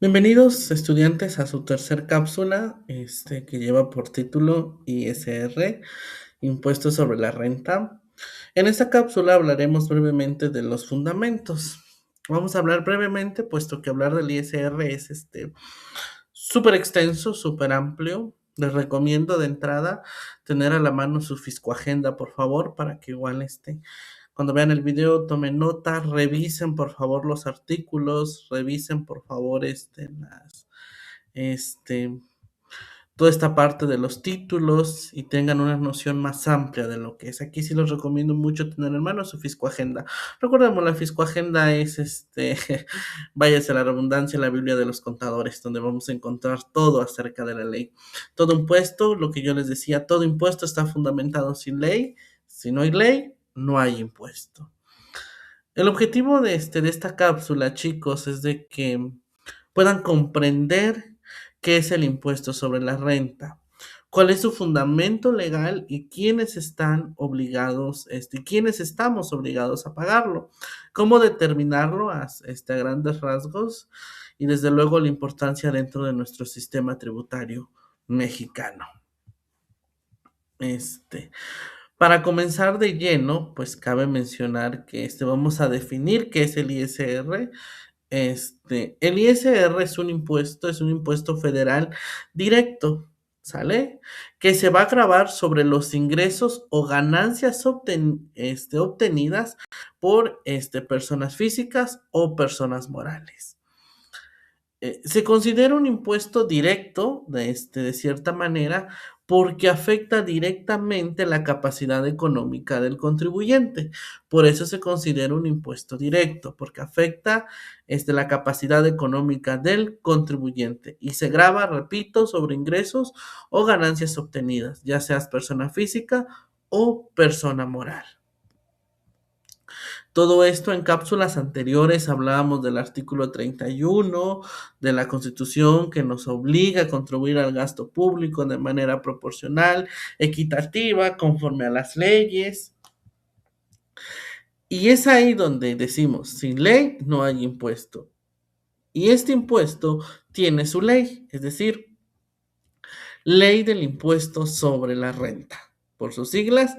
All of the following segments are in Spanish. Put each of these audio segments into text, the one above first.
Bienvenidos estudiantes a su tercer cápsula, que lleva por título ISR, Impuestos sobre la Renta. En esta cápsula hablaremos brevemente de los fundamentos. Vamos a hablar brevemente, puesto que hablar del ISR es súper extenso, súper amplio. Les recomiendo de entrada tener a la mano su fiscoagenda, por favor, para que igual cuando vean el video, tomen nota, revisen por favor los artículos, revisen por favor este, toda esta parte de los títulos y tengan una noción más amplia de lo que es. Aquí sí les recomiendo mucho tener en mano su fiscoagenda. Recordemos, la fiscoagenda es váyase la redundancia, la Biblia de los contadores, donde vamos a encontrar todo acerca de la ley. Todo impuesto, lo que yo les decía, todo impuesto está fundamentado sin ley. Si no hay ley, no hay impuesto. El objetivo de esta cápsula, chicos, es de que puedan comprender qué es el impuesto sobre la renta, cuál es su fundamento legal y quiénes están obligados, quiénes estamos obligados a pagarlo, cómo determinarlo a grandes rasgos y desde luego la importancia dentro de nuestro sistema tributario mexicano. Para comenzar de lleno, pues cabe mencionar que vamos a definir qué es el ISR. El ISR es un impuesto federal directo, ¿sale? Que se va a gravar sobre los ingresos o ganancias obtenidas por personas físicas o personas morales. Se considera un impuesto directo, de cierta manera, porque afecta directamente la capacidad económica del contribuyente. Por eso se considera un impuesto directo, porque afecta la capacidad económica del contribuyente y se grava, repito, sobre ingresos o ganancias obtenidas, ya seas persona física o persona moral. Todo esto en cápsulas anteriores hablábamos del artículo 31 de la Constitución que nos obliga a contribuir al gasto público de manera proporcional, equitativa, conforme a las leyes. Y es ahí donde decimos, sin ley no hay impuesto. Y este impuesto tiene su ley, es decir, Ley del Impuesto sobre la Renta. Por sus siglas,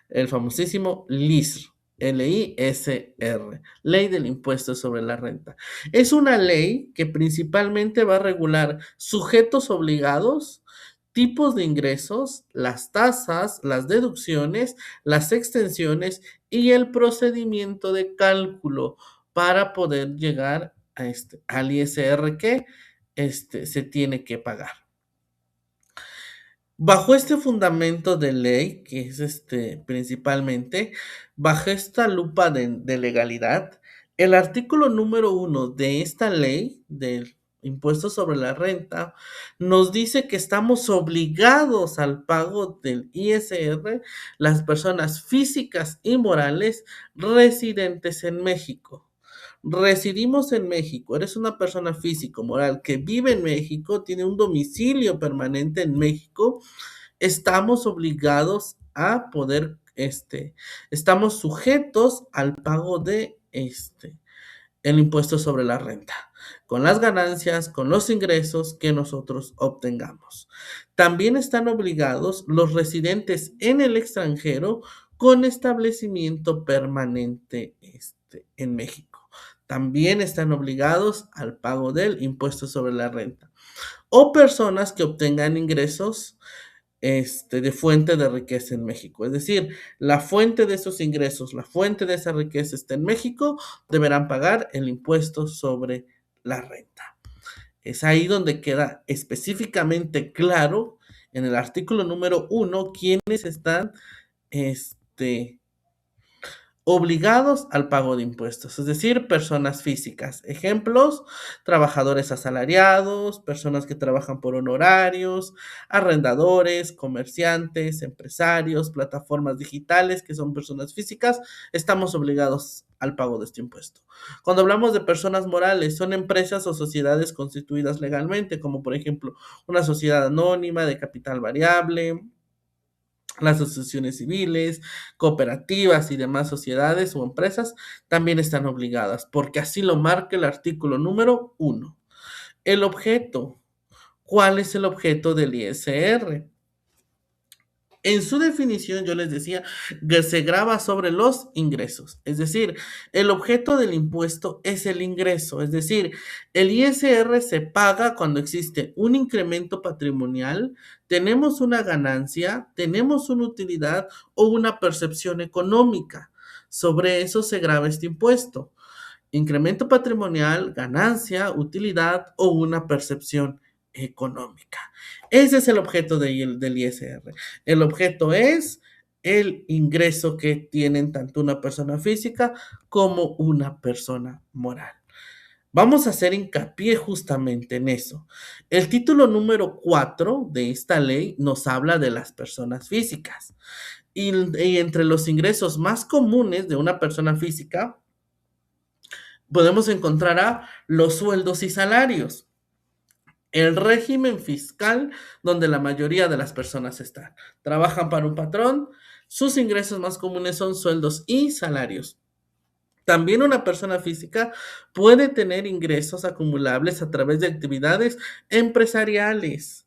el famosísimo LISR. LISR, Ley del Impuesto sobre la Renta. Es una ley que principalmente va a regular sujetos obligados, tipos de ingresos, las tasas, las deducciones, las extensiones y el procedimiento de cálculo para poder llegar al ISR que se tiene que pagar. Bajo este fundamento de ley, que es principalmente, bajo esta lupa de legalidad, el artículo número 1 de esta ley del impuesto sobre la renta nos dice que estamos obligados al pago del ISR las personas físicas y morales residentes en México. Residimos en México, eres una persona físico moral que vive en México, tiene un domicilio permanente en México, estamos obligados a poder, estamos sujetos al pago de el impuesto sobre la renta, con las ganancias, con los ingresos que nosotros obtengamos. También están obligados los residentes en el extranjero con establecimiento permanente en México. También están obligados al pago del impuesto sobre la renta. O personas que obtengan ingresos de fuente de riqueza en México. Es decir, la fuente de esos ingresos, la fuente de esa riqueza está en México, deberán pagar el impuesto sobre la renta. Es ahí donde queda específicamente claro en el artículo número 1 quiénes están obligados al pago de impuestos, es decir, personas físicas. Ejemplos, trabajadores asalariados, personas que trabajan por honorarios, arrendadores, comerciantes, empresarios, plataformas digitales que son personas físicas, estamos obligados al pago de este impuesto. Cuando hablamos de personas morales, son empresas o sociedades constituidas legalmente, como por ejemplo una sociedad anónima de capital variable, las asociaciones civiles, cooperativas y demás sociedades o empresas también están obligadas, porque así lo marca el artículo número 1. El objeto. ¿Cuál es el objeto del ISR? En su definición, yo les decía que se grava sobre los ingresos. Es decir, el objeto del impuesto es el ingreso. Es decir, el ISR se paga cuando existe un incremento patrimonial, tenemos una ganancia, tenemos una utilidad o una percepción económica. Sobre eso se grava este impuesto. Incremento patrimonial, ganancia, utilidad o una percepción económica. Ese es el objeto del ISR. El objeto es el ingreso que tienen tanto una persona física como una persona moral. Vamos a hacer hincapié justamente en eso. El título número 4 de esta ley nos habla de las personas físicas. Y entre los ingresos más comunes de una persona física podemos encontrar a los sueldos y salarios, el régimen fiscal donde la mayoría de las personas están. Trabajan para un patrón, sus ingresos más comunes son sueldos y salarios. También una persona física puede tener ingresos acumulables a través de actividades empresariales,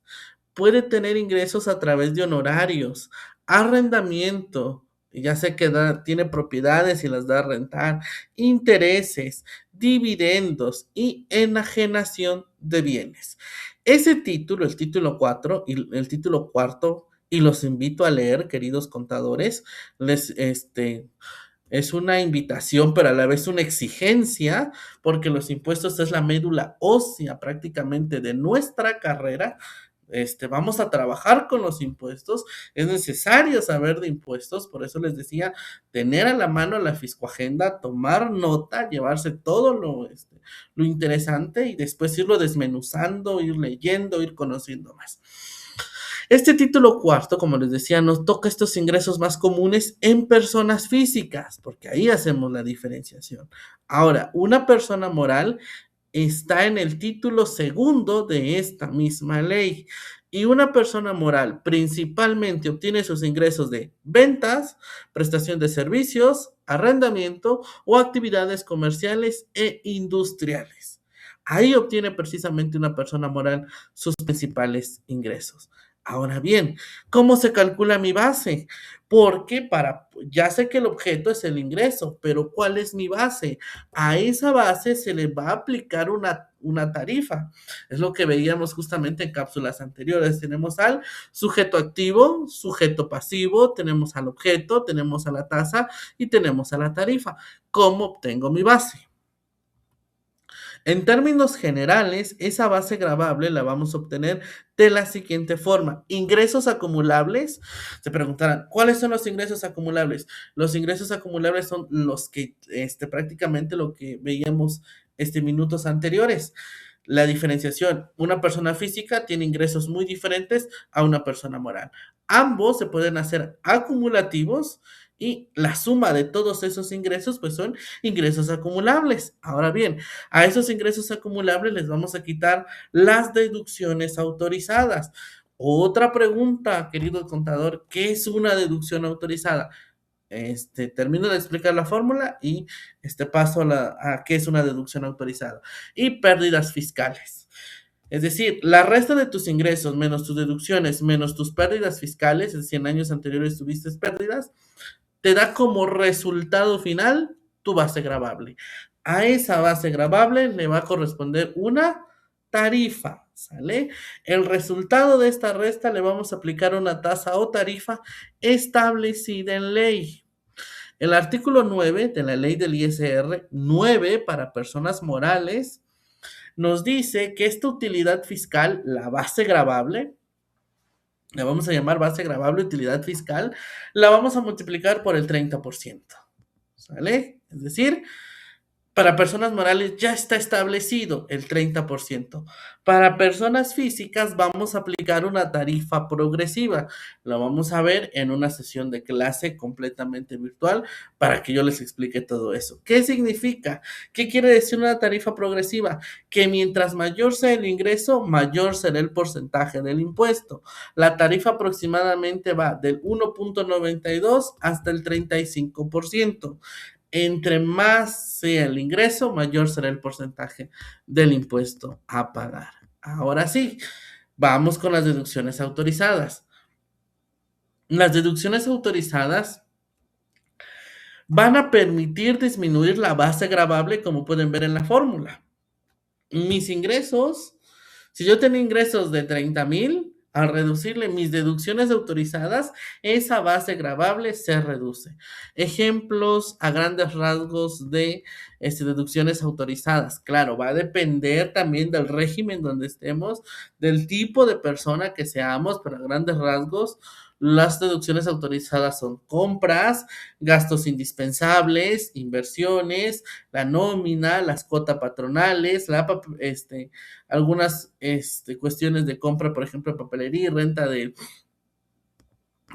puede tener ingresos a través de honorarios, arrendamiento, ya sé que tiene propiedades y las da a rentar, intereses, dividendos y enajenación de bienes. Ese título, el título 4 y el título cuarto, y los invito a leer, queridos contadores, es una invitación, pero a la vez una exigencia, porque los impuestos es la médula ósea prácticamente de nuestra carrera. Vamos a trabajar con los impuestos, es necesario saber de impuestos, por eso les decía, tener a la mano la fiscoagenda, tomar nota, llevarse todo lo interesante y después irlo desmenuzando, ir leyendo, ir conociendo más. Este título cuarto, como les decía, nos toca estos ingresos más comunes en personas físicas, porque ahí hacemos la diferenciación. Ahora, una persona moral está en el título segundo de esta misma ley. Y una persona moral principalmente obtiene sus ingresos de ventas, prestación de servicios, arrendamiento o actividades comerciales e industriales. Ahí obtiene precisamente una persona moral sus principales ingresos. Ahora bien, ¿cómo se calcula mi base? Porque ya sé que el objeto es el ingreso, pero ¿cuál es mi base? A esa base se le va a aplicar una tarifa. Es lo que veíamos justamente en cápsulas anteriores. Tenemos al sujeto activo, sujeto pasivo, tenemos al objeto, tenemos a la tasa y tenemos a la tarifa. ¿Cómo obtengo mi base? En términos generales, esa base gravable la vamos a obtener de la siguiente forma. Ingresos acumulables. Se preguntarán, ¿cuáles son los ingresos acumulables? Los ingresos acumulables son los que prácticamente lo que veíamos minutos anteriores. La diferenciación, una persona física tiene ingresos muy diferentes a una persona moral. Ambos se pueden hacer acumulativos y la suma de todos esos ingresos pues son ingresos acumulables. Ahora bien, a esos ingresos acumulables les vamos a quitar las deducciones autorizadas. Otra pregunta, querido contador, ¿qué es una deducción autorizada? Termino de explicar la fórmula y paso a qué es una deducción autorizada. Y pérdidas fiscales. Es decir, la resta de tus ingresos menos tus deducciones menos tus pérdidas fiscales, es decir, en años anteriores tuviste pérdidas, te da como resultado final tu base gravable. A esa base gravable le va a corresponder una tarifa, ¿sale? El resultado de esta resta le vamos a aplicar una tasa o tarifa establecida en ley. El artículo 9 de la ley del ISR, 9 para personas morales, nos dice que esta utilidad fiscal, la base gravable, la vamos a llamar base gravable utilidad fiscal, la vamos a multiplicar por el 30%, ¿sale? Es decir, para personas morales ya está establecido el 30%. Para personas físicas vamos a aplicar una tarifa progresiva. Lo vamos a ver en una sesión de clase completamente virtual para que yo les explique todo eso. ¿Qué significa? ¿Qué quiere decir una tarifa progresiva? Que mientras mayor sea el ingreso, mayor será el porcentaje del impuesto. La tarifa aproximadamente va del 1.92 hasta el 35%. Entre más sea el ingreso, mayor será el porcentaje del impuesto a pagar. Ahora sí, vamos con las deducciones autorizadas. Las deducciones autorizadas van a permitir disminuir la base gravable, como pueden ver en la fórmula. Mis ingresos, si yo tenía ingresos de 30,000, al reducirle mis deducciones autorizadas, esa base gravable se reduce. Ejemplos a grandes rasgos de deducciones autorizadas. Claro, va a depender también del régimen donde estemos, del tipo de persona que seamos, pero a grandes rasgos, las deducciones autorizadas son compras, gastos indispensables, inversiones, la nómina, las cuotas patronales, algunas cuestiones de compra, por ejemplo, de papelería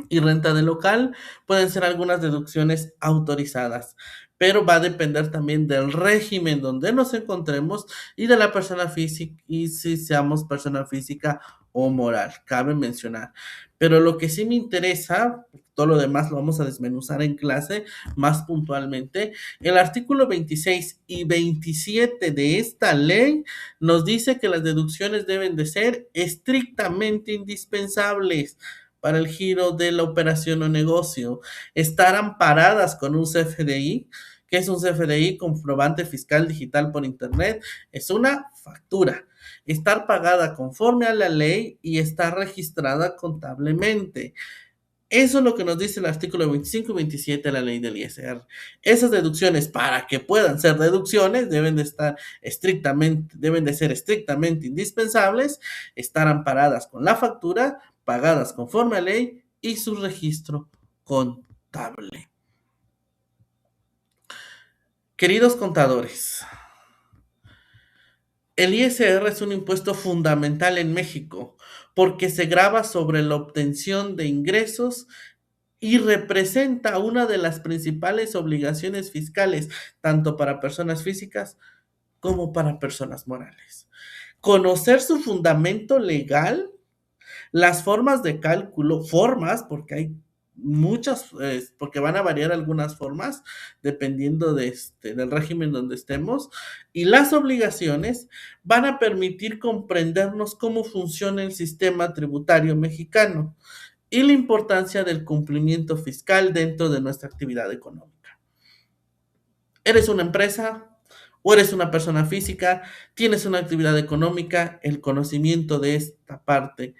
y renta de local, pueden ser algunas deducciones autorizadas, pero va a depender también del régimen donde nos encontremos y de la persona física, y si seamos persona física o moral, cabe mencionar. Pero lo que sí me interesa, todo lo demás lo vamos a desmenuzar en clase más puntualmente. El artículo 26 y 27 de esta ley nos dice que las deducciones deben de ser estrictamente indispensables para el giro de la operación o negocio, estar amparadas con un CFDI. ¿Qué es un CFDI? Comprobante fiscal digital por internet. Es una factura. Estar pagada conforme a la ley y estar registrada contablemente. Eso es lo que nos dice el artículo 25 y 27 de la ley del ISR. Esas deducciones, para que puedan ser deducciones, deben de ser estrictamente indispensables, estar amparadas con la factura, pagadas conforme a ley y su registro contable. Queridos contadores, el ISR es un impuesto fundamental en México porque se grava sobre la obtención de ingresos y representa una de las principales obligaciones fiscales, tanto para personas físicas como para personas morales. Conocer su fundamento legal, las formas de cálculo, porque hay muchas, porque van a variar algunas formas dependiendo del régimen donde estemos, y las obligaciones van a permitir comprendernos cómo funciona el sistema tributario mexicano y la importancia del cumplimiento fiscal dentro de nuestra actividad económica. ¿Eres una empresa o eres una persona física? ¿Tienes una actividad económica? El conocimiento de esta parte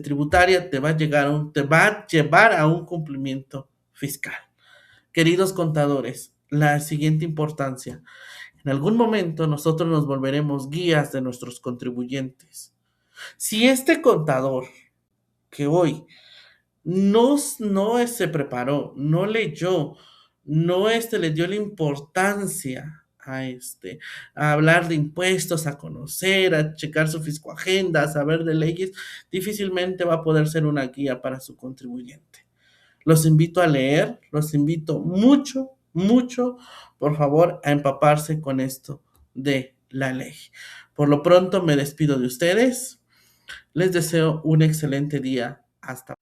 tributaria te va a llevar a un cumplimiento fiscal. Queridos contadores, la siguiente importancia. En algún momento nosotros nos volveremos guías de nuestros contribuyentes. Si este contador que hoy no se preparó, no leyó, no le dio la importancia a hablar de impuestos, a conocer, a checar su fiscoagenda, a saber de leyes, difícilmente va a poder ser una guía para su contribuyente. Los invito a leer, los invito mucho, mucho, por favor, a empaparse con esto de la ley. Por lo pronto me despido de ustedes. Les deseo un excelente día. Hasta